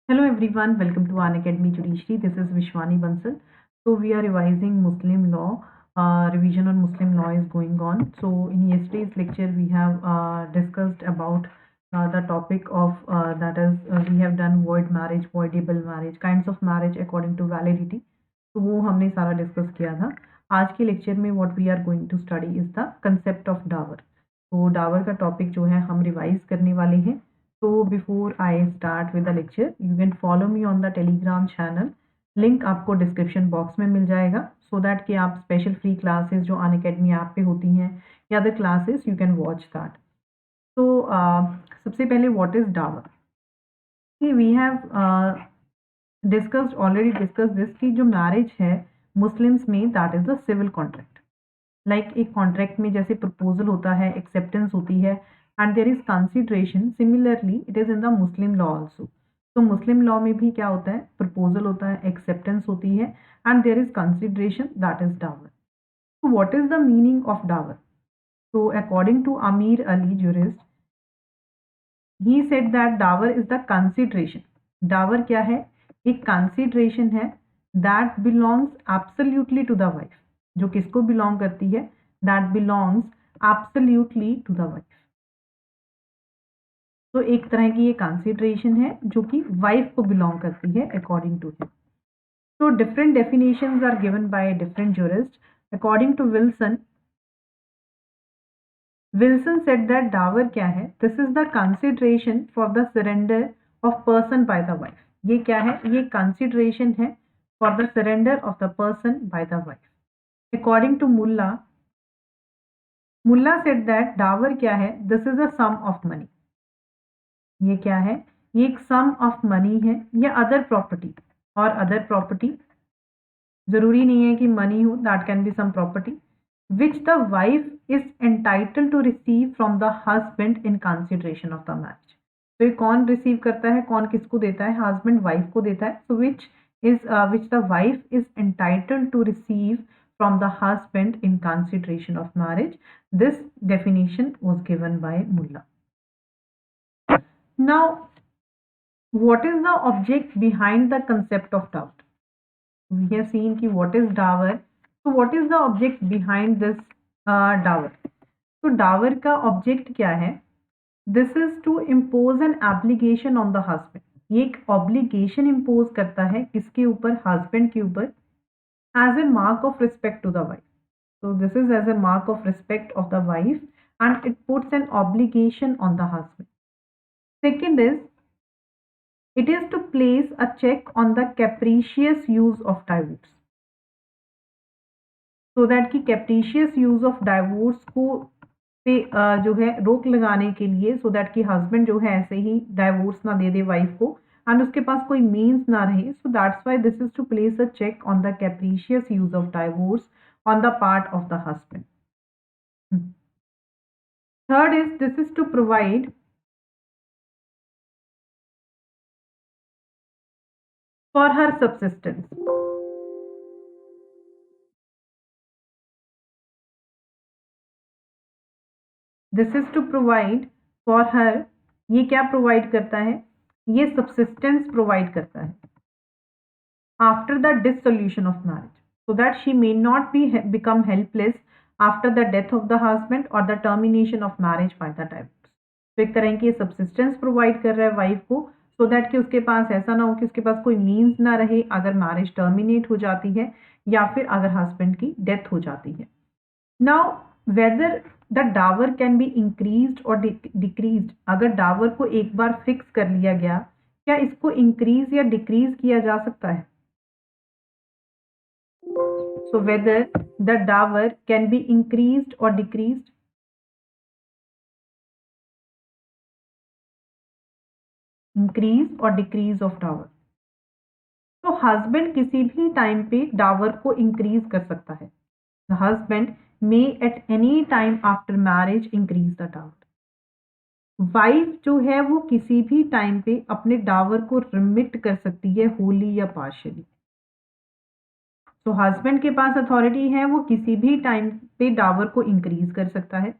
Hello everyone, welcome to An Academy Judiciary. This is Vishwani Bansal. So we are revising Muslim law. Revision on Muslim law is going on. So in yesterday's lecture we have discussed about the topic of that is we have done void marriage, voidable marriage, kinds of marriage according to validity. तो वो हमने सारा discuss किया था. आज के lecture में what we are going to study is the concept of dower. तो डावर का टॉपिक जो है हम रिवाइज करने वाले हैं. So before I start with the lecture, you can follow me on the Telegram channel. Link आपको डिस्क्रिप्शन बॉक्स में मिल जाएगा सो दैट कि आप स्पेशल फ्री क्लासेस जो अन अकेडमी ऐप पे होती हैं या other classes you can watch that. तो सबसे पहले what is dower. We have already discuss this कि जो मैरिज है मुस्लिम्स में that is the civil contract. Like एक कॉन्ट्रैक्ट में जैसे प्रपोजल होता है, एक्सेप्टेंस होती है and there is consideration. Similarly it is in the Muslim law also. तो मुस्लिम लॉ में भी क्या होता है, प्रपोजल होता है, एक्सेप्टेंस होती है and there is consideration, that is Dawar. So what is the meaning of Dawar? So according to Amir Ali jurist, he said that Dawar is the consideration. Dawar क्या है, एक consideration है that belongs absolutely to the wife. जो किसको belong करती है, that belongs absolutely to the wife. तो एक तरह की ये कंसिडरेशन है जो कि वाइफ को बिलोंग करती है अकॉर्डिंग टू हिम. तो different definitions are given by different jurist. According to Wilson said that dower क्या है, this is the consideration for the surrender of person by the wife. ये क्या है, ये कंसिडरेशन है for the surrender of the person by the wife. According to Mulla said that dower क्या है, this is a sum of money. ये क्या है, ये एक सम ऑफ मनी है या अदर प्रॉपर्टी. और अदर प्रॉपर्टी जरूरी नहीं है कि मनी हो, that can be some property which the wife is entitled to receive from the husband in consideration of the marriage. तो ये कौन रिसीव करता है, कौन किसको देता है, हस्बैंड वाइफ को देता है. So which the wife is entitled to receive from the husband in consideration of marriage. This definition was given by Mulla. Now, what is the object behind the concept of dower? We have seen कि what is dower. So, what is the object behind this dower? तो dower का object क्या है? This is to impose an obligation on the husband. ये एक obligation impose करता है किसके ऊपर, husband के ऊपर, as a mark of respect to the wife. So, this is as a mark of respect of the wife and it puts an obligation on the husband. Second is, it is to place a check on the capricious use of divorce. So that कि capricious use of divorce को पे जो है रोक लगाने के लिए, so that कि husband जो है ऐसे ही divorce ना दे दे wife को and उसके पास कोई means ना रहे. So that's why this is to place a check on the capricious use of divorce on the part of the husband. Third is, this is to provide for her subsistence. This is to provide for her. ये क्या provide करता है, ये subsistence provide करता है after the dissolution of marriage, so that she may not become helpless after the death of the husband or the termination of marriage by the divorce. तो एक तरह की subsistence प्रोवाइड कर रहा है वाइफ को, सो दैट कि उसके पास ऐसा ना हो कि उसके पास कोई मीन्स ना रहे अगर मैरिज टर्मिनेट हो जाती है या फिर अगर हस्बैंड की डेथ हो जाती है. Now whether the dower can be increased और डिक्रीज्ड. अगर डावर को एक बार फिक्स कर लिया गया, क्या इसको इंक्रीज या डिक्रीज किया जा सकता है? So whether the dower can be increased और डिक्रीज्ड. इंक्रीज और डिक्रीज ऑफ डावर. तो हस्बैंड किसी भी टाइम पे डावर को इंक्रीज कर सकता है. The husband may at any time after marriage increase the dower. Wife जो है वो किसी भी टाइम पे अपने डावर को रिमिट कर सकती है, होली या पार्शियली. तो हस्बैंड के पास अथॉरिटी है, वो किसी भी टाइम पे डावर को इंक्रीज कर सकता है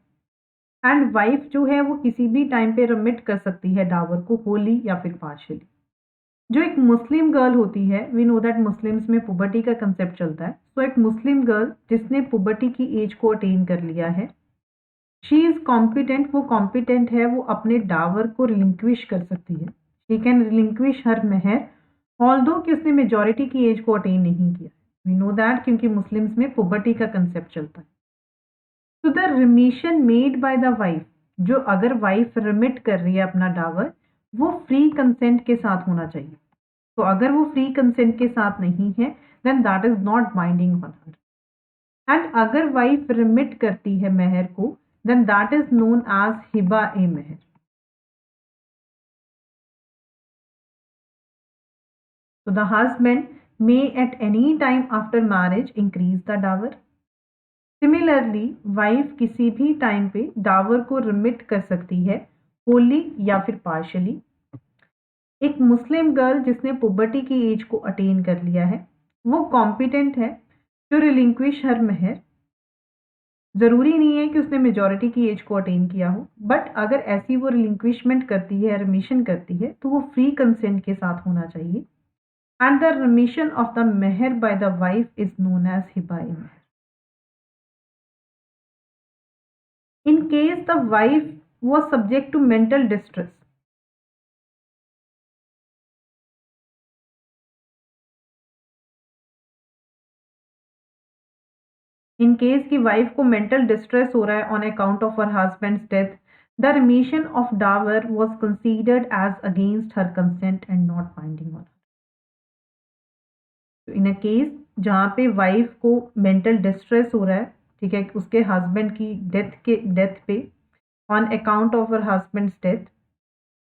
एंड वाइफ जो है वो किसी भी टाइम पे रिमिट कर सकती है डावर को, होली या फिर पार्शियली. जो एक मुस्लिम गर्ल होती है, वी नो दैट मुस्लिम्स में पुबर्टी का कंसेप्ट चलता है। तो एक मुस्लिम गर्ल जिसने पुबर्टी की एज को अटेन कर लिया है, शी इज कॉम्पिटेंट, वो कॉम्पिटेंट है, वो अपने डावर को रिलिंक्विश कर सकती है। She can relinquish her mehr although कि उसने मेजॉरिटी की एज को अटेन नहीं किया। वी नो दैट क्योंकि मुस्लिम्स में पुबर्टी का कंसेप्ट चलता है। तो the remission made by the wife, जो अगर वाइफ रिमिट कर रही है अपना डावर, वो फ्री कंसेंट के साथ होना चाहिए। तो अगर वो फ्री कंसेंट के साथ नहीं है, then that is not binding on her. And अगर वाइफ रिमिट करती है मेहर को, then that is known as hiba e mehr. So the husband may at any time after marriage increase the dower. Similarly wife किसी भी टाइम पे डावर को रिमिट कर सकती है, होली या फिर पार्शली। एक मुस्लिम गर्ल जिसने पुबर्टी की एज को अटेन कर लिया है, वो कॉम्पिटेंट है टू रिलिंक्विश हर मेहर। ज़रूरी नहीं है कि उसने मेजॉरिटी की एज को अटेन किया हो, बट अगर ऐसी वो रिलिंक्विशमेंट करती है, रिमिशन करती है, तो वो फ्री कंसेंट के साथ होना चाहिए। And the remission of the mehr by the wife is known as hiba e mehr. In case the wife was subject to mental distress, in case की वाइफ को मेंटल डिस्ट्रेस हो रहा है on account of her husband's death, the remission of dower was considered as against her consent and not binding on. तो in a case जहाँ पे wife को mental distress हो रहा है, ठीक है, उसके हस्बैंड की डेथ पे on account of her husband's death,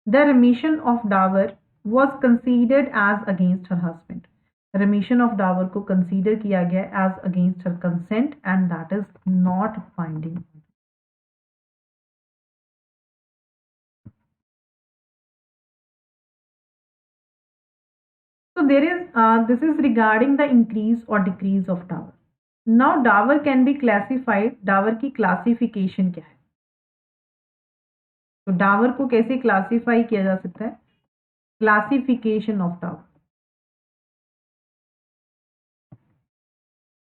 the remission of dower was considered as against her husband. Remission of dower को consider किया गया as against her consent and that is not binding. So there is this is regarding the increase or decrease of dower. Now dower can be classified. Dower की classification क्या है? तो डावर को कैसे classify किया जा सकता है? Classification of dower.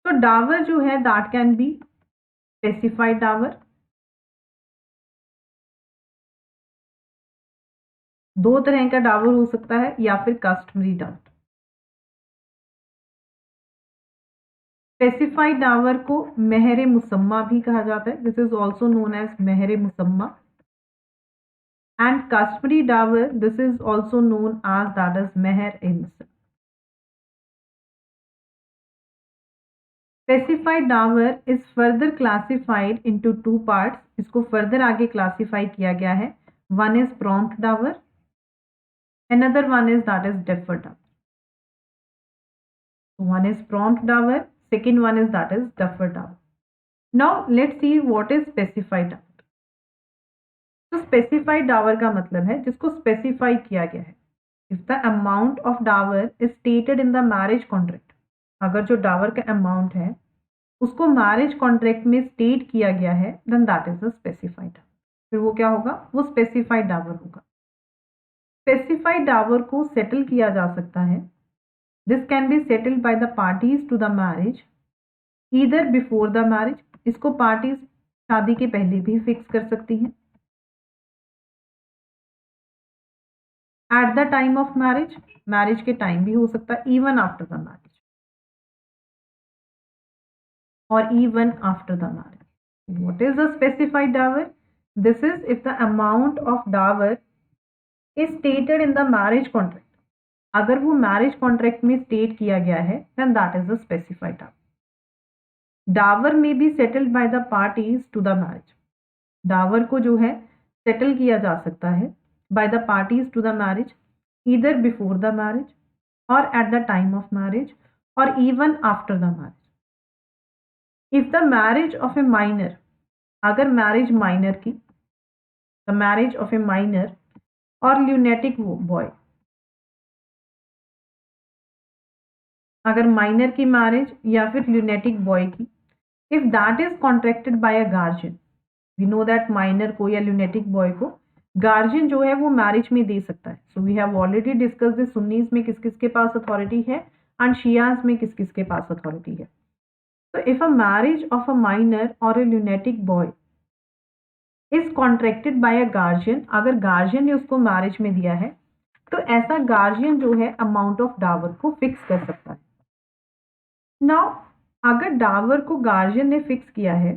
तो डावर जो है that can be specified dower. दो तरह का डावर हो सकता है, या फिर कस्टमरी डावर। स्पेसिफाइड डावर को मेहर मुसम्मा भी कहा जाता है, this is also known as मेहर मुसम्मा। And customary dower, this is also known as that is मेहर ए मुसम्मा। Specified dower is further classified into two parts. इसको फर्दर आगे क्लासिफाई किया गया है। One is prompt dower, another one is that is deferred dower. One is prompt dower, second one is that is deferred dower. Now let's see what is specified dower. तो specified dower का मतलब है जिसको specify किया गया है। If the amount of dower is stated in the marriage contract, अगर जो डावर का अमाउंट है उसको मैरिज कॉन्ट्रैक्ट में स्टेट किया गया है, then that is a specified dower. फिर वो क्या होगा? वो स्पेसिफाइड डावर होगा। स्पेसिफाइड डावर को सेटल किया जा सकता है। This can be settled by the parties to the marriage either before the marriage. इसको पार्टीज शादी के पहले भी फिक्स कर सकती हैं, at the time of marriage, marriage के टाइम भी हो सकता है, इवन आफ्टर द मैरिज और even after the marriage. What is the specified dower? This is if the amount of dower is stated in the marriage contract. अगर वो marriage contract में state किया गया है, then that is the specified dower. Dower may be settled by the parties to the marriage. Dower को जो है settle किया जा सकता है by the parties to the marriage, either before the marriage और at the time of marriage और even after the marriage. If the marriage of a minor, अगर मैरिज माइनर की, the marriage of a minor और lunatic boy, अगर minor की marriage या फिर lunatic boy की, if that is contracted by a guardian, we know that minor को या ल्यूनेटिक बॉय को गार्जियन जो है वो मैरिज में दे सकता है। So we have already discuss this, Sunnis में किस किस के पास अथॉरिटी है एंड शियाज में किस किस के पास अथॉरिटी है। तो if a marriage of a minor और a lunatic boy is contracted by a guardian, अगर गार्जियन ने उसको मैरिज में दिया है तो ऐसा गार्जियन जो है अमाउंट ऑफ डावर को फिक्स कर सकता है। नाउ अगर डावर को गार्जियन ने फिक्स किया है,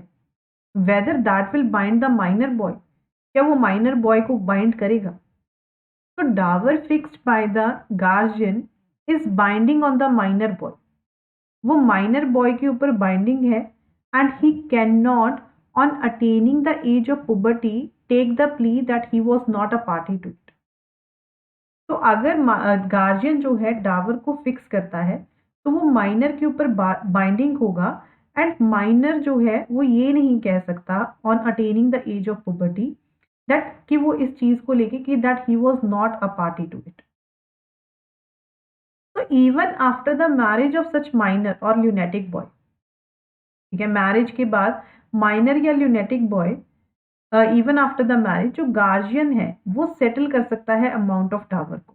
whether that will bind the minor boy, क्या वो माइनर बॉय को बाइंड करेगा? तो dower fixed by the guardian is binding on the minor boy, वो माइनर बॉय के ऊपर बाइंडिंग है and he can not on attaining the age of puberty take the plea that he was not a party to it. तो अगर guardian जो है dower को fix करता है तो वो माइनर के ऊपर बाइंडिंग होगा एंड माइनर जो है वो ये नहीं कह सकता on attaining the age of puberty that कि वो इस चीज को लेके कि that he was not a party to it. तो even after the marriage of such minor और ल्यूनेटिक बॉय, ठीक है, मैरिज के बाद माइनर या lunatic boy even after the marriage जो गार्जियन है वो सेटल कर सकता है अमाउंट ऑफ डावर को,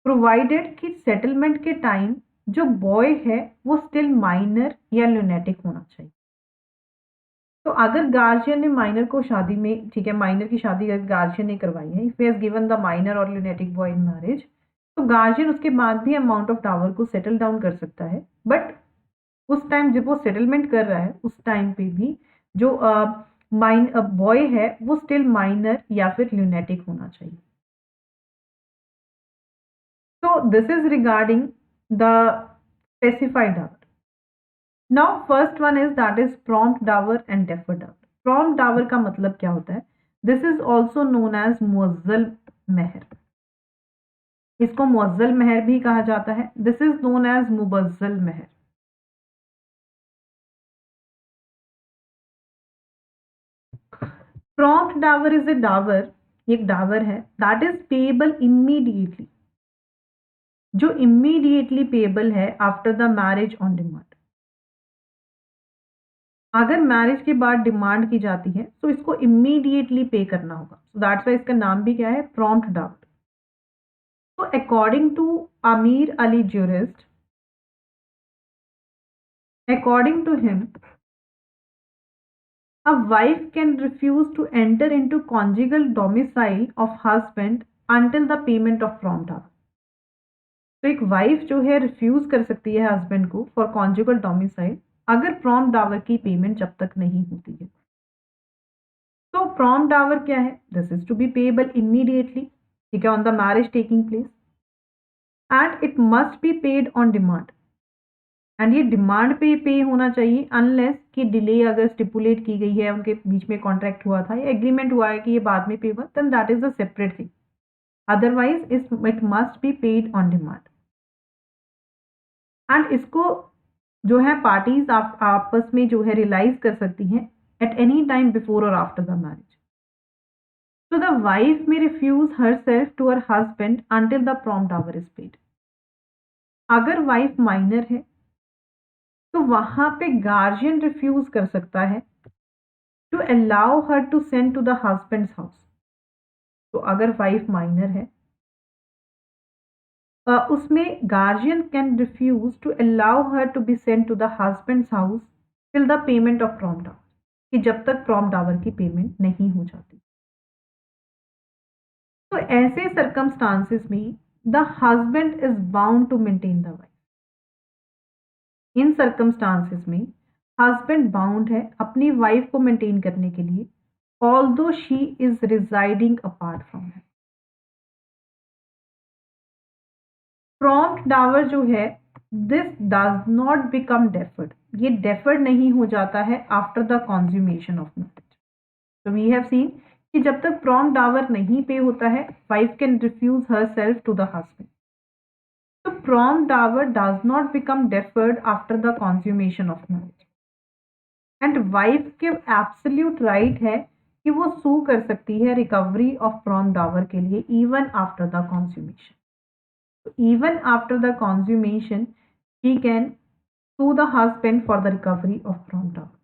प्रोवाइडेड कि सेटलमेंट के टाइम जो बॉय है वो स्टिल माइनर या ल्यूनेटिक होना चाहिए। तो अगर गार्जियन ने माइनर को शादी में, ठीक है, माइनर की शादी अगर गार्जियन ने करवाई है, if has given the minor और ल्यूनेटिक बॉय इन मैरिज, तो गार्जियन उसके बाद भी अमाउंट ऑफ डावर को सेटल डाउन कर सकता है। बट उस टाइम जब वो सेटलमेंट कर रहा है उस टाइम पे भी जो बॉय है वो स्टिल माइनर या फिर ल्यूनेटिक होना चाहिए। So this is regarding the specified dower. Now first one is that is prompt dower and deferred dower. Prompt dower का मतलब क्या होता है? This is also known as मुअज्जल मेहर, इसको मुअज्जल मेहर भी कहा जाता है। This is known as मुबज्जल Mehar. Prompt dower is a dower, एक डावर है that is payable immediately, जो immediately payable है after the marriage on demand। अगर मैरिज के बाद डिमांड की जाती है तो इसको इमीडिएटली पे करना होगा। सो दैट्स वाई इसका नाम भी क्या है? Prompt dower. तो according to Ameer Ali jurist, according to him a wife can refuse to enter into conjugal domicile of husband until the payment of prompt dower। तो एक वाइफ जो है रिफ्यूज कर सकती है हस्बैंड को फॉर कॉन्जुगल डोमिसाइल अगर प्रॉम्प्ट डावर की पेमेंट जब तक नहीं होती है। तो प्रॉम्प्ट डावर क्या है? This is to be payable immediately, ठीक है, on the marriage taking place and it must be paid on demand, and ये डिमांड पे होना चाहिए अनलेस कि डिले अगर स्टिपुलेट की गई है, उनके बीच में कॉन्ट्रैक्ट हुआ था या एग्रीमेंट हुआ है कि ये बाद में पे होगा, then that is a separate thing, otherwise it must be paid on demand. And इसको जो है पार्टीज आपस में जो है रियलाइज कर सकती हैं एट एनी टाइम बिफोर और after the marriage. So the wife may refuse herself to her husband until the prompt dower is paid। अगर वाइफ माइनर है तो वहां पे गार्जियन रिफ्यूज कर सकता है to allow her to send to the husband's house. तो अगर वाइफ माइनर है उसमें guardian can refuse to allow her to be send to the husband's house till the payment of prompt dower, कि जब तक प्रॉम्प्ट डावर की payment नहीं हो जाती। तो ऐसे सर्कमस्टांसेस में the husband is bound to maintain the wife. इन सर्कमस्टांसेस में हस्बैंड बाउंड है अपनी वाइफ को मेंटेन करने के लिए although she is residing apart from him. Prompt dower जो है this does not become deferred, ये डेफर्ड नहीं हो जाता है after the consummation of marriage. तो वी हैव सीन कि जब तक प्रॉम्प्ट डावर नहीं पे होता है wife can refuse her self to the husband. तो prompt dower does not become deferred after the consummation of marriage, and wife के absolute right है कि वो सू कर सकती है रिकवरी ऑफ प्रॉम्प्ट डावर के लिए इवन आफ्टर द कॉन्ज्यूमेशन। तो even after the consummation she can sue the husband for the recovery of prompt dower.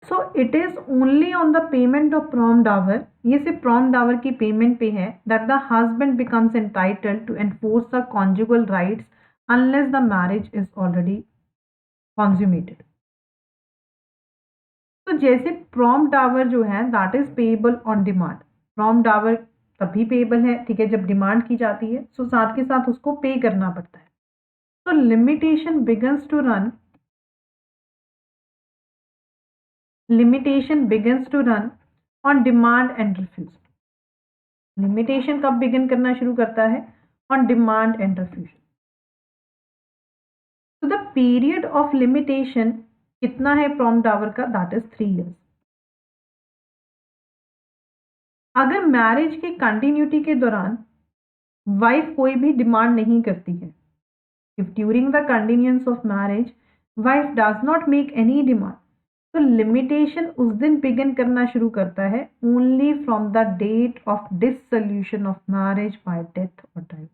So it is only on the payment of prompt dower, ये सिर्फ prompt dower की payment पे है, that the husband becomes entitled to enforce the conjugal rights unless the marriage is already consummated. तो जैसे prompt dower जो है that is payable on demand, prompt dower तभी पेएबल है, ठीक है, जब डिमांड की जाती है, सो साथ के साथ उसको पे करना पड़ता है। तो limitation begins to run, limitation begins to run on demand and refusal. Limitation कब बिगिन करना शुरू करता है? On demand and refusal. तो द पीरियड ऑफ लिमिटेशन कितना है प्रॉम डावर का? That is 3 years। अगर मैरिज की कंटिन्यूटी के दौरान वाइफ कोई भी डिमांड नहीं करती है, if during the continuance of marriage wife does not make any demand, तो लिमिटेशन उस दिन बिगिन करना शुरू करता है only from the date of dissolution of marriage by death और divorce,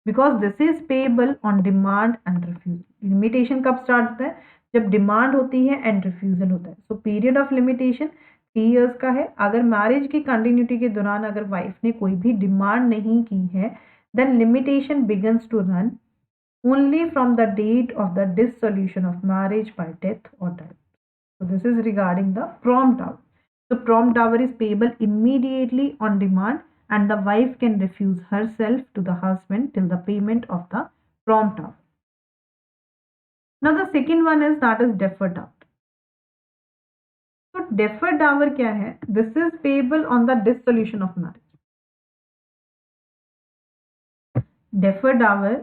because this is payable on demand and refusal. Limitation कब start होता है? जब डिमांड होती है एंड रिफ्यूजल होता है। So period of limitation 3 years का है। अगर मैरिज की कंटिन्यूटी के दौरान अगर वाइफ ने कोई भी डिमांड नहीं की है, then limitation begins to run only from the date of the dissolution of marriage by death or divorce. So this is regarding the prom dower. So prom dower is payable immediately on demand and the wife can refuse herself to the husband till the payment of the prom dower. Now the second one is that is deferred dower. So deferred dower क्या है? This is payable on the dissolution of marriage. Deferred dower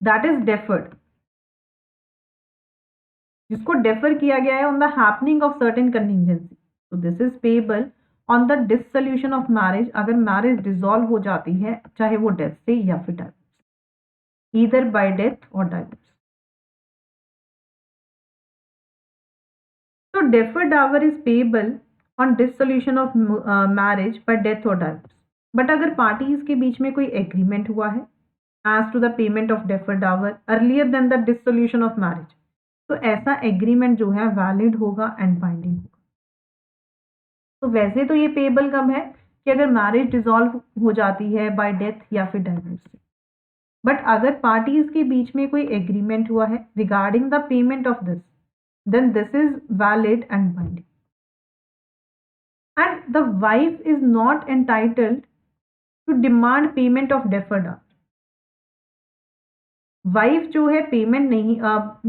that is deferred, जिसको defer किया गया है on the happening of certain contingency. तो this is payable on the dissolution of marriage, अगर marriage dissolve हो जाती है, चाहे वो डेथ से या फिर डाइवोर्स, ईदर बाय डेथ और डाइवोर्स। तो deferred dower is payable on dissolution of marriage by death और डाइवोर्स। बट अगर पार्टीज के बीच में कोई एग्रीमेंट हुआ है as to the payment of deferred Dawar earlier than the dissolution of marriage, तो ऐसा एग्रीमेंट जो है वैलिड होगा एंड बाइंडिंग होगा। तो वैसे तो ये पेएबल कब है? कि अगर मैरिज डिसॉल्व हो जाती है बाय डेथ या फिर डाइवोर्स से। बट अगर पार्टीज के बीच में कोई एग्रीमेंट हुआ है regarding the payment of this, then this is valid and binding. And the wife is not entitled to demand payment of deferred dower. Wife जो है पेमेंट नहीं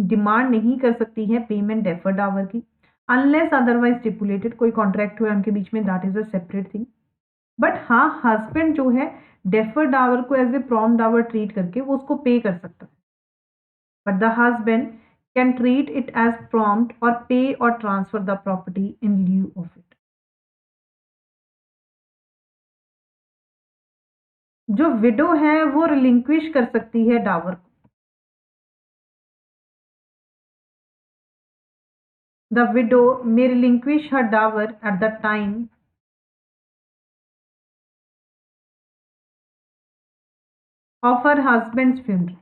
डिमांड नहीं कर सकती है पेमेंट डेफर्ड डावर की, अनलेस अदरवाइज स्टिपुलेटेड, कोई contract हुआ है उनके बीच में, that is a separate thing. But हाँ, हस्बैंड जो है डेफर्ड डावर को as a prompt dower treat करके वो उसको पे कर सकता है, but the husband can treat it as prompt और पे और transfer the property in lieu of it. जो विडो है वो रिलिंक्विश कर सकती है डावर को। The widow may relinquish her dower at the time of her husband's funeral.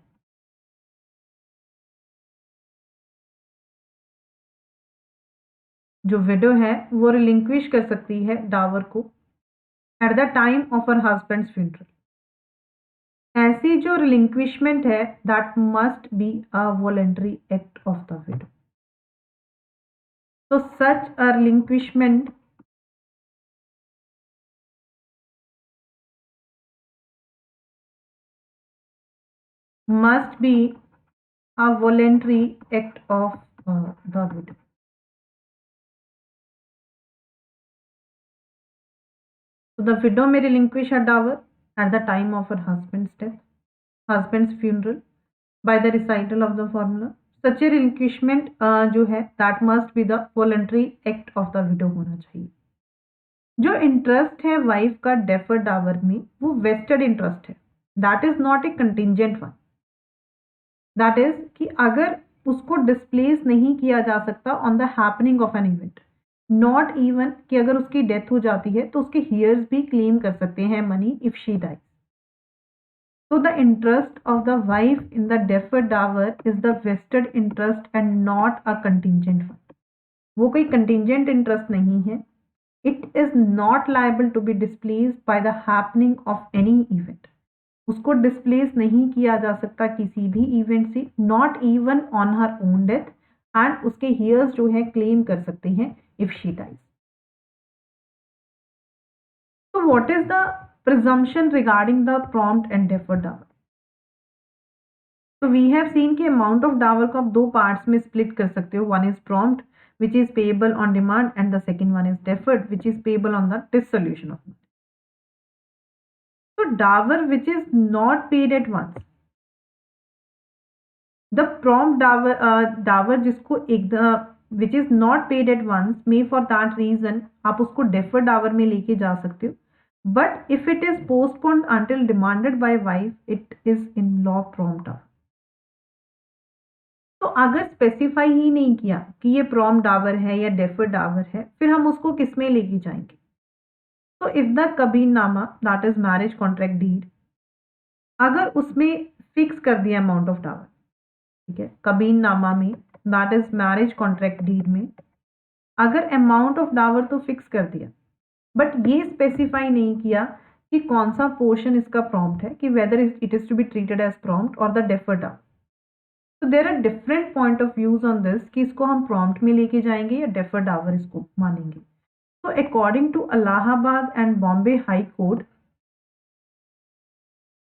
जो विडो है वो रिलिंक्विश कर सकती है डावर को eight the time of her husbands funeral. ऐसी जो रिलिंक्विशमेंट है that must be a voluntary act of the widow. So such a relinquishment must be a voluntary act of the widow. So the widow may relinquish her dower at the time of her husband's death, husband's funeral, by the recital of the formula. Such a relinquishment जो है that must be the voluntary act of the widow होना चाहिए। जो interest है wife का deferred Dawar में वो vested interest है, that is not a contingent one. That is कि अगर उसको डिस्प्लेस नहीं किया जा सकता on the happening of an event, not even कि अगर उसकी डेथ हो जाती है तो उसके हियर्स भी क्लेम कर सकते हैं money if she dies. So the interest of the wife in the deferred dower is the vested interest and not a contingent one. वो कोई contingent interest नहीं है. It is not liable to be displaced by the happening of any event. उसको displace नहीं किया जा सकता किसी भी इवेंट से, not even on her own death, and उसके हियर्स जो है क्लेम कर सकते हैं if she dies. So what is the presumption regarding the prompt and deferred dower? So we have seen कि amount of dower को आप दो parts में split कर सकते हो. One is prompt which is payable on demand and the second one is deferred which is payable on the dissolution of money. So dower which is not paid at once, the prompt dower जिसको एकदम which is not paid at once may for that reason आप उसको deferred dower में लेके जा सकते हो. But if it is postponed until demanded by wife, it is in law prompt dower. तो अगर स्पेसिफाई ही नहीं किया कि ये prompt dower है या deferred dower है, फिर हम उसको किस में लेके जाएंगे? तो if the कबीननामा that is marriage contract deed, अगर उसमें फिक्स कर दिया अमाउंट ऑफ डावर, ठीक है, कबीननामा में that is marriage contract deed में अगर अमाउंट ऑफ डावर तो फिक्स कर दिया, बट ये स्पेसिफाई नहीं किया कि कौन सा पोर्शन इसका प्रॉम्प्ट है, कि whether it is to be treated as prompt और द डेफर्ड डावर. तो there are different point of views on this कि इसको हम प्रॉम्प्ट में लेके जाएंगे या डेफर्ड डावर इसको मानेंगे. तो according to Allahabad and Bombay high court,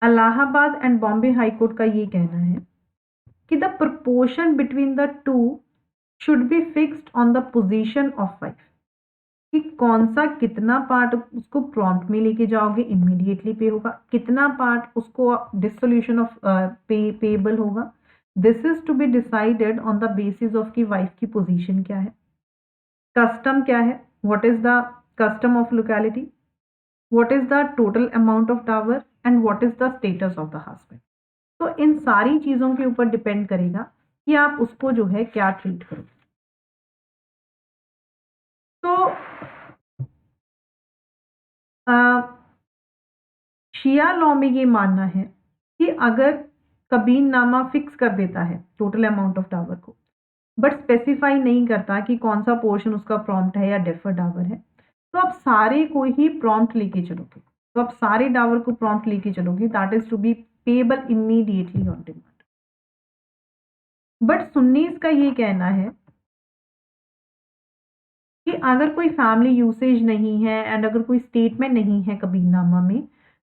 Allahabad and Bombay high court का ये कहना है कि the proportion between the two should be fixed on the position of wife, कि कौन सा कितना पार्ट उसको प्रॉम्प्ट में लेके जाओगे इमीडिएटली पे होगा, कितना पार्ट उसको डिसोल्यूशन ऑफ पेएबल होगा. This is to be decided on the basis of कि वाइफ की पोजीशन क्या है, कस्टम क्या है, what is the custom of locality, what is the total amount of dower and what is the status of the husband. तो इन सारी चीजों के ऊपर डिपेंड करेगा कि आप उसको जो है क्या ट्रीट करोगे. तो शिया लॉ में ये मानना है कि अगर कबीननामा फिक्स कर देता है टोटल अमाउंट ऑफ डावर को, बट स्पेसिफाई नहीं करता कि कौन सा पोर्शन उसका प्रॉम्प्ट है या डेफर्ड डावर है, तो आप सारे को ही प्रॉम्प्ट लेके चलोगे. तो आप सारे डावर को प्रॉम्प्ट लेके चलोगे, that is to be payable immediately on demand. But Sunnis का ये कहना है कि अगर कोई फैमिली यूसेज नहीं है एंड अगर कोई स्टेटमेंट नहीं है कबीननामा में,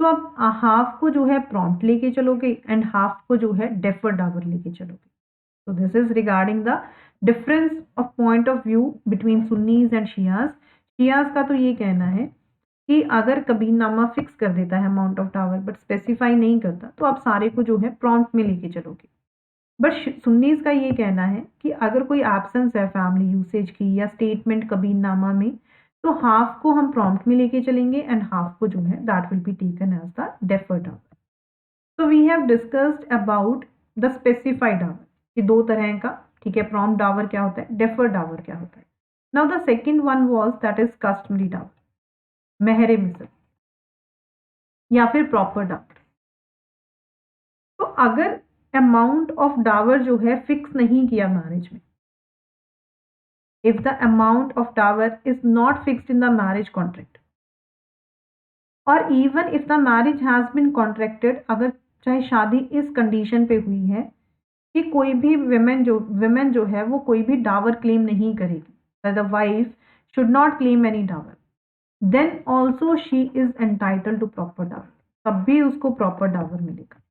तो आप हाफ को जो है प्रॉम्प्ट लेके चलोगे एंड हाफ को जो है डेफर्ड डावर लेके चलोगे. तो this is regarding the difference of point of view between Sunnis and Shias. Shias का तो ये कहना है कि अगर कबीननामा फिक्स कर देता है amount of Dawar but specify नहीं करता, तो आप सारे को जो है प्रॉम्प्ट में लेके चलोगे. बट सुन्नीस का ये कहना है कि अगर कोई एब्सेंस है फैमिली यूसेज की या स्टेटमेंट कबीननामा में, तो हाफ को हम प्रॉम्प्ट में लेके चलेंगे एंड हाफ को जो है that will be taken as the deferred dower. So we have discussed about the specified dower, ये दो तरह का, ठीक है, प्रॉम्प्ट डावर क्या होता है, डेफर्ड डावर क्या होता है. Now the second one was that is customary dower, मेहरे मिसर या फिर प्रॉपर डावर. तो अगर अमाउंट ऑफ डावर जो है फिक्स नहीं किया मैरिज में, if the amount of dower is not fixed in the marriage contract, or even if the marriage has been contracted, अगर चाहे शादी इस कंडीशन पे हुई है कि कोई भी विमेन जो है वो कोई भी डावर क्लेम नहीं करेगी, the wife should not claim any dower, then also she is entitled to proper dower, तब भी उसको प्रॉपर डावर मिलेगा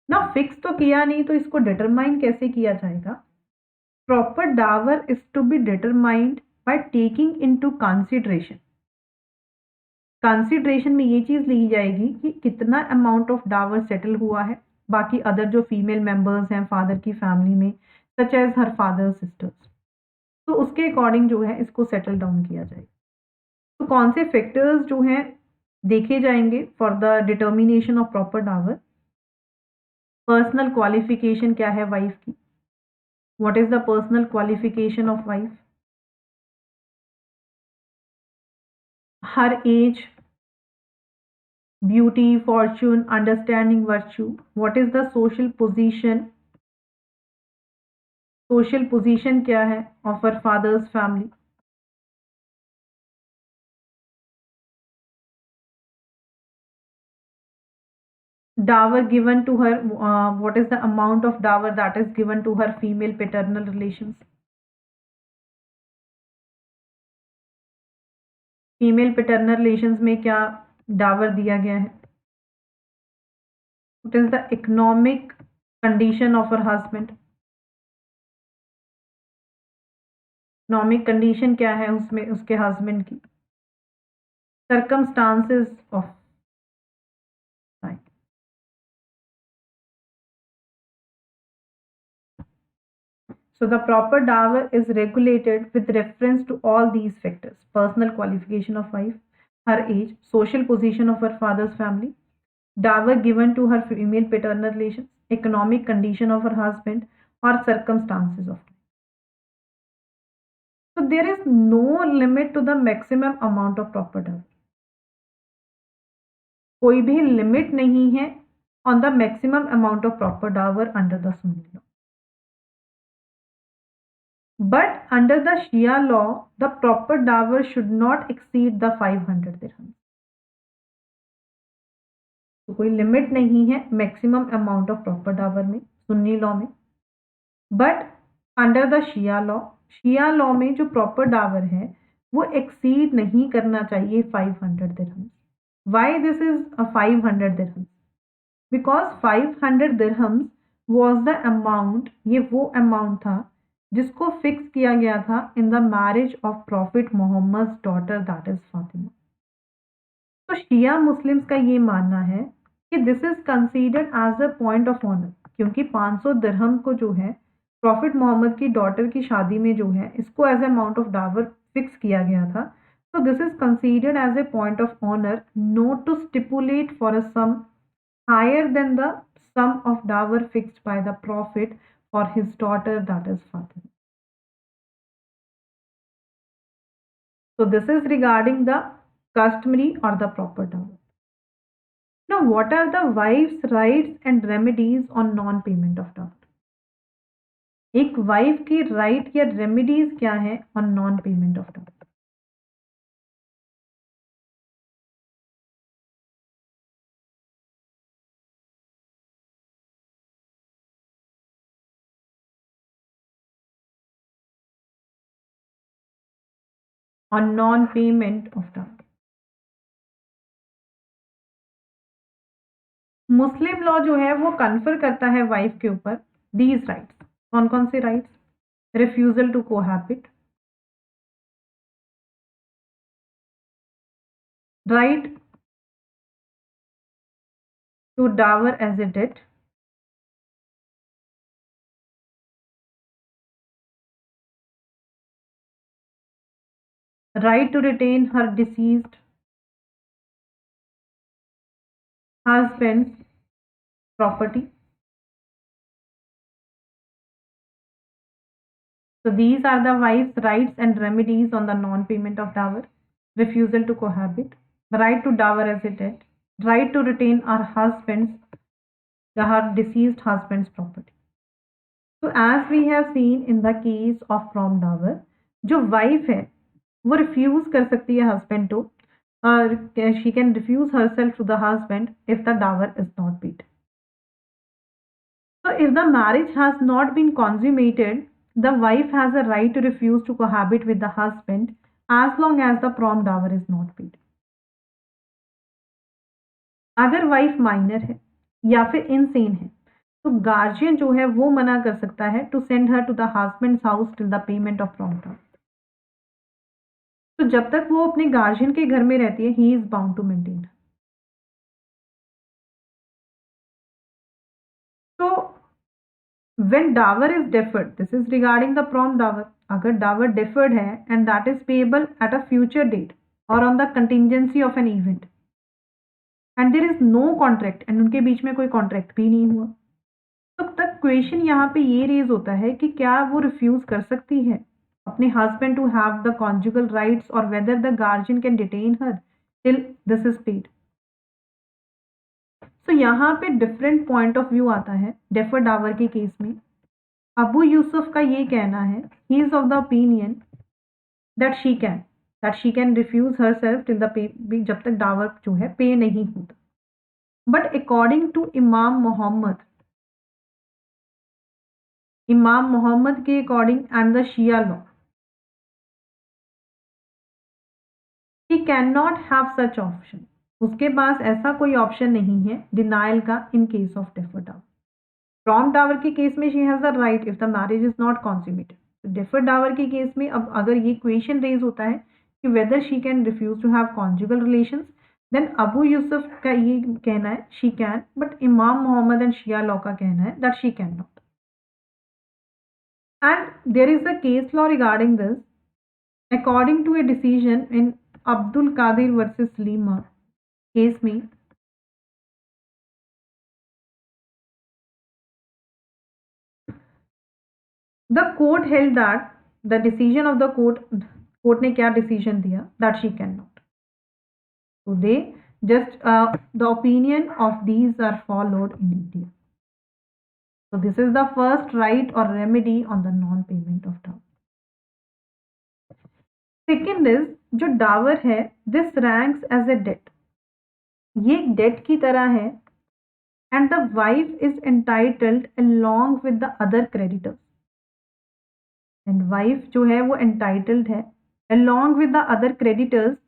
ना. फिक्स तो किया नहीं, तो इसको डिटरमाइन कैसे किया जाएगा. Proper dower is to be determined by taking into consideration. Consideration में ये चीज ली जाएगी कि कितना अमाउंट ऑफ डावर सेटल हुआ है बाकी अदर जो फीमेल मेंबर्स हैं फादर की फैमिली में, such as her father sisters, तो उसके अकॉर्डिंग जो है इसको सेटल डाउन किया जाएगा. तो कौन से फैक्टर्स जो हैं देखे जाएंगे for the determination of proper dower. Personal qualification क्या है वाइफ की, what is the personal qualification of wife, her age, beauty, fortune, understanding, virtue. What is the social position? Social position क्या है of her father's family? Dower given to her, what is the amount of dower that is given to her female paternal relations? Female paternal relations में क्या डावर दिया गया है? What is the economic condition of her husband? Economic condition क्या है उसमें उसके husband की? circumstances of time. So the proper dower is regulated with reference to all these factors: personal qualification of wife, her age, social position of her father's family, dower given to her female paternal relations, economic condition of her husband, or circumstances of. So there is no limit to the maximum amount of proper dower. कोई भी limit नहीं है on the maximum amount of proper dower under the Sunni law. But under the Shia law, the proper dower should not exceed the 500 dirhams. तो कोई limit नहीं है maximum amount of proper dower में Sunni law में. But under the Shia law में जो proper Dawar है वो एक्सीड नहीं करना चाहिए 500 dirhams. Why this is a 500 dirhams? Because 500 dirhams was the amount, ये वो अमाउंट था जिसको फिक्स किया गया था in the marriage of prophet Mohammed daughter that is Fatima. तो शिया मुस्लिम्स का ये मानना है कि this is considered as a point of honour, क्योंकि 500 दिरहम को जो है प्रॉफिट मोहम्मद की डॉटर की शादी में जो है इसको as amount of dower fix किया गया था. तो this is considered as a point of honour not to stipulate for a sum higher than the sum of dower fixed by the prophet for his daughter that is Fatima. So this is regarding the customary or the proper dower. Now, what are the wife's rights and remedies on non-payment of dower? एक wife की right या remedies क्या है on non payment of dower? On non payment of dower Muslim law जो है वो confer करता है वाइफ के ऊपर दीज राइट्स. कौन कौन से rights? Refusal to cohabit, right to dower as a debt, right to retain her deceased husband's property. So these are the wife's rights and remedies on the non-payment of dower: refusal to cohabit, right to dower as a debt, right to retain her deceased husband's property. So as we have seen in the case of prom dower, जो wife है वो refuse कर सकती है husband to, she can refuse herself to the husband if the dower is not paid. So if the marriage has not been consummated, the wife has a right to refuse to cohabit with the husband as long as the prom dower is not paid. अगर wife minor है या फिर insane है तो guardian जो है वो मना कर सकता है to send her to the husband's house till the payment of prompt dower. तो जब तक वो अपने गार्जियन के घर में रहती है he is bound to maintain. तो when dower is deferred, this is regarding the prom dower. अगर डावर deferred है and that is payable at a future date or on the contingency of an event and there is no contract and उनके बीच में कोई contract भी नहीं हुआ, तो तब क्वेश्चन यहाँ पे ये रेज होता है कि क्या वो रिफ्यूज कर सकती है अपने husband to have the conjugal rights और whether the guardian can detain her till this is paid. So यहाँ पे डिफरेंट पॉइंट ऑफ व्यू आता है डेफर डावर के केस में। अबू यूसुफ का ये कहना है, he is of the opinion that she can refuse herself till the pay, जब तक डावर जो है पे नहीं होता। But according to Imam Mohammad के according and the Shia law, he can not have such option, उसके पास ऐसा कोई ऑप्शन नहीं है डिनाइल का in case of deferred dower. Prompt dower के केस में she has the right if the marriage is not consummated. Deferred dower के केस में अब अगर ये क्वेश्चन रेज होता है कि whether she can refuse to have conjugal relations, then Abu Yusuf का ये कहना है शी कैन, बट इमाम मोहम्मद एंड शिया लॉ का कहना है that she can not. And there is a case law regarding this according to a decision in Abdul Kadir versus लीमा case में। The court held that the decision of the court ने क्या decision दिया, that she can not. So they just the opinion of these are followed in India. So this is the first right or remedy on the non-payment of dowry. Second is जो डावर है, this ranks as a debt. ये एक date की तरह है and the wife is entitled along with the other creditors. And wife जो है वो entitled है along with the other creditors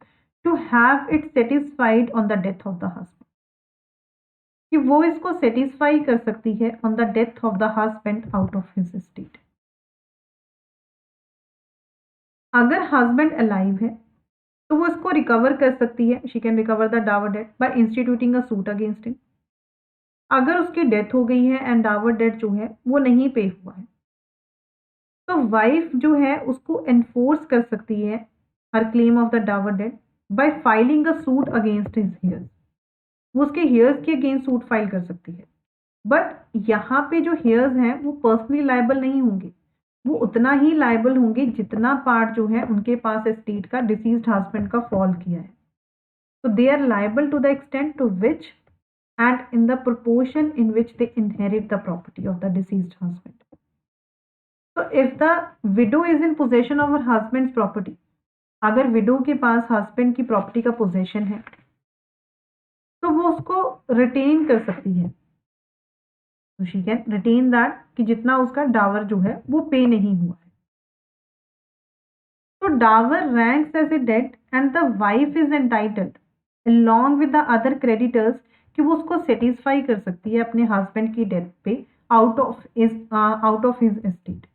to have it satisfied on the death of the husband, कि वो इसको सेटिस्फाई कर सकती है on the death of the husband out of his estate. अगर हस्बैंड अलाइव है तो वो इसको रिकवर कर सकती है, she can recover the dower debt by instituting a suit against him. अगर उसकी डेथ हो गई है एंड डावर डेट जो है वो नहीं पे हुआ है, तो वाइफ जो है उसको एनफोर्स कर सकती है her claim of the dower debt by filing a suit against his heirs. वो उसके हेयर्स के अगेंस्ट सूट फाइल कर सकती है, बट यहाँ पे जो हेयर्स हैं वो पर्सनली लायबल नहीं होंगे, वो उतना ही लायबल होंगे जितना पार्ट जो है उनके पास एस्टेट का डिसीज्ड हस्बैंड का फॉल किया है। तो they are liable to the extent to which and in the proportion in which they inherit the property of the deceased husband. तो if the widow is in possession of her husband's property, अगर widow के पास husband की property का possession है तो वो उसको रिटेन कर सकती है। तो शी कैन रिटेन दैट कि जितना उसका डावर जो है वो पे नहीं हुआ है। तो dower ranks as a debt and the wife is entitled along with the other creditors कि वो उसको सेटिस्फाई कर सकती है अपने हस्बैंड की डेथ पे आउट ऑफ हिज एस्टेट।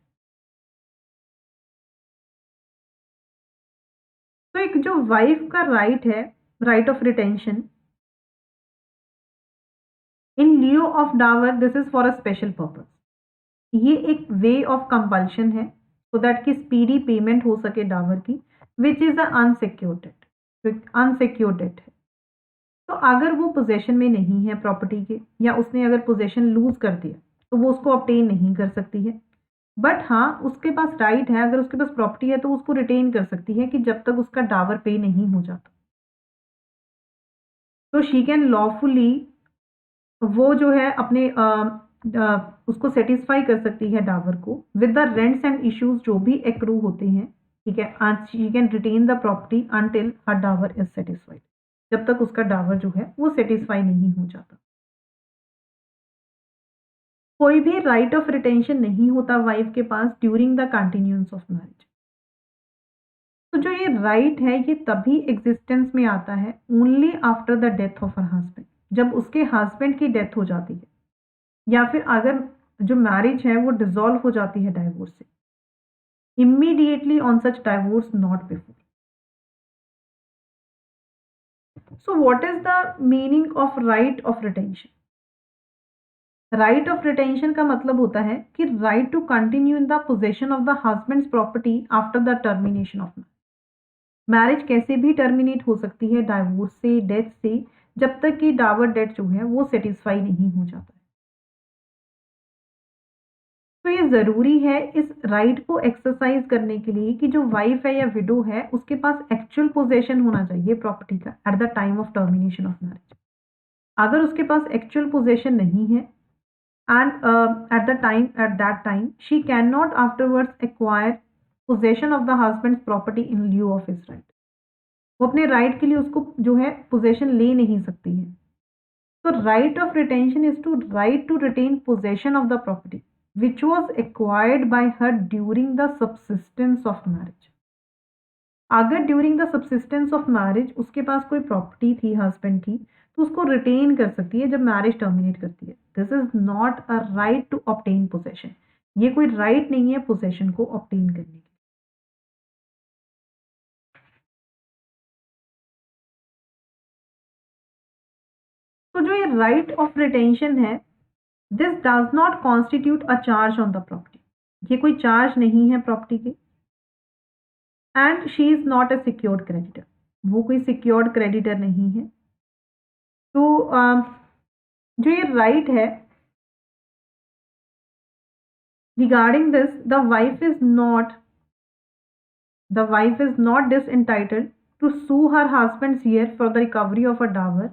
तो एक जो वाइफ का राइट है, right of retention in lieu of dower, this is for a special purpose. ये एक वे ऑफ कंपल्शन है सो दैट की स्पीडी पेमेंट हो सके डावर की, विच इज अनसिक्योर्ड डेट है। तो अगर वो पोजेशन में नहीं है प्रॉपर्टी के, या उसने अगर पोजेशन लूज कर दिया तो वो उसको ऑब्टेन नहीं कर सकती है, बट हाँ उसके पास राइट है, अगर उसके पास प्रॉपर्टी है तो उसको रिटेन कर सकती है कि जब तक उसका डावर पे नहीं हो जाता। तो शी कैन लॉफुली वो जो है अपने उसको सेटिस्फाई कर सकती है डावर को with the rents and issues जो भी एक्रू होते हैं, ठीक है। She can retain the property until her dower is satisfied, जब तक उसका डावर जो है वो सेटिस्फाई नहीं हो जाता। कोई भी राइट ऑफ रिटेंशन नहीं होता वाइफ के पास during the continuance of marriage. तो जो ये राइट है ये तभी एग्जिस्टेंस में आता है only after the death of her husband, जब उसके हस्बैंड की डेथ हो जाती है, या फिर अगर जो मैरिज है वो डिसॉल्व हो जाती है डाइवोर्स से, immediately on such divorce, not before. So what is the meaning of right of retention? Right of retention का मतलब होता है कि right to continue in the possession of the husband's property after the termination of marriage. Marriage कैसे भी terminate हो सकती है डाइवोर्स से, डेथ से, जब तक कि डावर डेट जो है वो सेटिस्फाई नहीं हो जाता है। तो ये ज़रूरी है इस राइट को एक्सरसाइज करने के लिए कि जो वाइफ है या विडो है उसके पास एक्चुअल पोजेशन होना चाहिए प्रॉपर्टी का eight the time of termination of marriage. अगर उसके पास एक्चुअल पोजेशन नहीं है and at that time she cannot afterwards acquire possession of the husband's property in lieu of his right. वो अपने राइट के लिए उसको जो है पोजेशन ले नहीं सकती है. तो right of retention is to right to retain possession of the property which was acquired by her during the subsistence of marriage. अगर during the subsistence of marriage उसके पास कोई प्रॉपर्टी थी हस्बैंड की, तो उसको रिटेन कर सकती है जब मैरिज टर्मिनेट करती है. This is not a right to obtain possession. ये कोई राइट नहीं है पोजेशन को ऑब्टेन करने की. तो जो ये राइट ऑफ रिटेंशन है, this does not constitute a charge on the property. ये कोई चार्ज नहीं है प्रॉपर्टी के. And she is not a secured creditor. वो कोई सिक्योर्ड क्रेडिटर नहीं है. तो जो ये राइट है, regarding this, the wife is not disentitled to sue her husband's heir for the recovery of a dower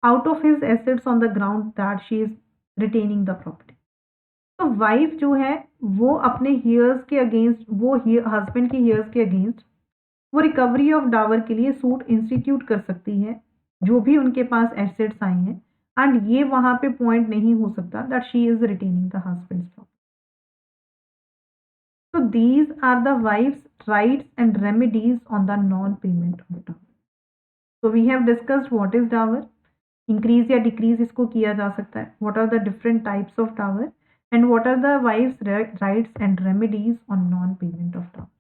out of his assets on the ground that she is retaining the property. तो wife जो है वो अपने hairs के against, वो husband के hairs के against वो रिकवरी ऑफ डावर के लिए सूट इंस्टीट्यूट कर सकती है जो भी उनके पास एसेट्स आए हैं. एंड ये वहां पे पॉइंट नहीं हो सकता that she is retaining the husband's property. So these are the wife's rights and remedies on the non-payment of dower. So we have discussed what is dower, increase या decrease इसको किया जा सकता है, what are the different types of dower, and what are the wife's rights and remedies on non-payment of dower.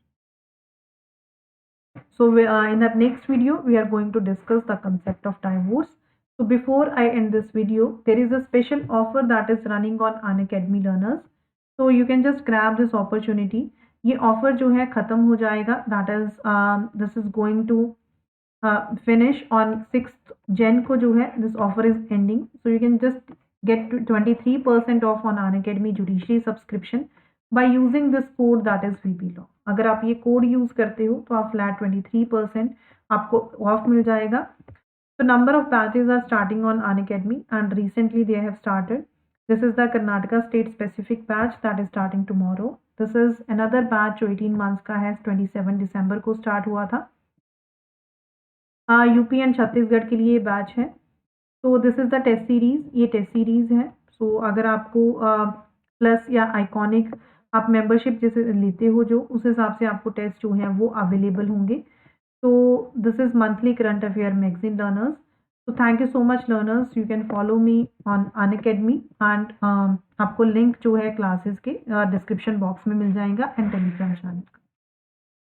So in the next video we are going to discuss the concept of divorce. So before I end this video, there is a special offer that is running on Unacademy learners. So you can just grab this opportunity. ये offer जो है ख़त्म हो जाएगा. That is this is going to finish on 6th Jan को जो है this offer is ending. So you can just get 23% off on Unacademy judiciary subscription by using this code that is VP Law. अगर आप ये code use करते हो तो आप फ्लैट 23% आपको ऑफ मिल जाएगा. So number of batches are starting on Unacademy and recently they have started. This is the Karnataka state specific batch that is starting tomorrow. This is another batch जो 18 months का है, 27 दिसंबर को start हुआ था. UP and Chhattisgarh के लिए batch है. तो this is the test series. ये टेस्ट सीरीज है. सो अगर आपको प्लस या आइकॉनिक आप मेंबरशिप जैसे लेते हो जो उस हिसाब से आपको टेस्ट जो है वो अवेलेबल होंगे. So this is monthly current affair magazine learners. So thank you so much learners. You can follow me on Unacademy and आपको लिंक जो है क्लासेस के डिस्क्रिप्शन बॉक्स में मिल जाएगा एंड टेलीग्राम चैनल का.